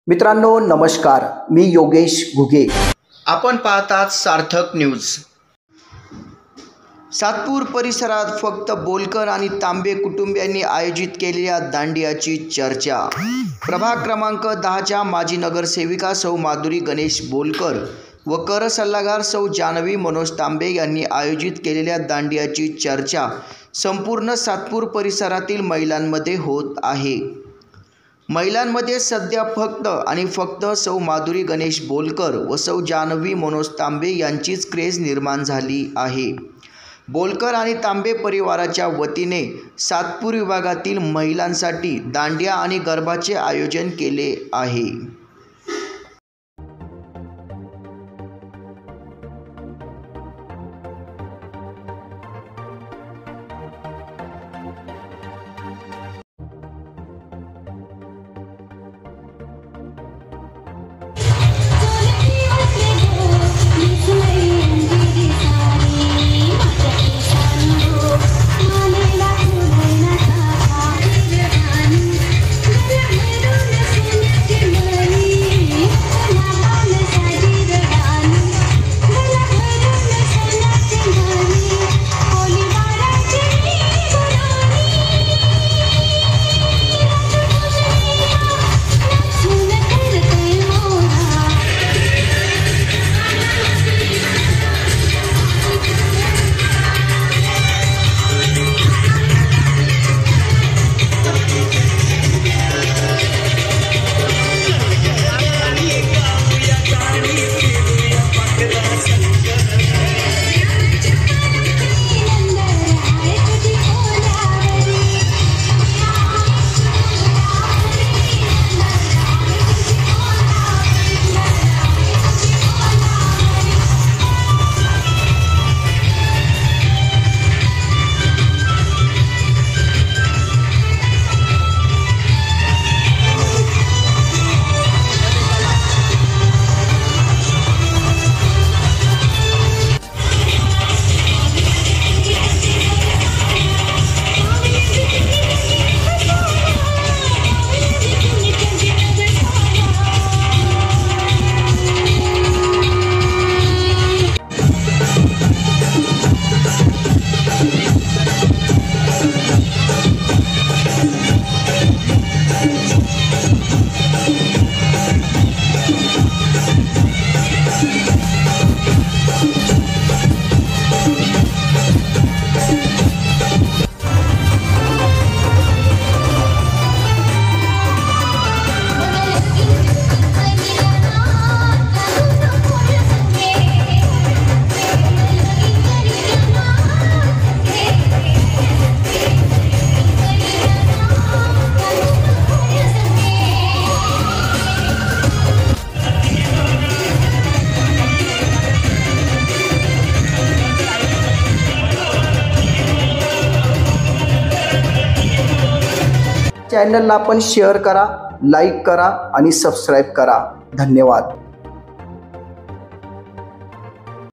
मित्रांनो नमस्कार, मी योगेश घुगे. आपण पाहतात सार्थक न्यूज. सातपूर परिसरात फक्त बोलकर आणि तांबे कुटुंबियांनी आयोजित केलेल्या दांडियाची चर्चा. प्रभाग क्रमांक 10च्या माजी नगरसेविका सौ माधुरी गणेश बोलकर व कर सल्लागार सौ जानवी मनोज तांबे यांनी आयोजित केलेल्या दांडियाची चर्चा संपूर्ण सातपूर परिसरातील महिलांमध्ये होत आहे. महिलांमध्ये सध्या फक्त सौ माधुरी गणेश बोलकर व सौ जानवी मनोज तांबे यांचीच क्रेज निर्माण झाली आहे. बोलकर आणि तांबे परिवाराच्या वतीने सातपूर विभागातील महिलांसाठी दांडिया आणि गरबाचे आयोजन केले आहे. चॅनलला आपण शेअर करा, लाईक करा आणि सबस्क्राईब करा. धन्यवाद.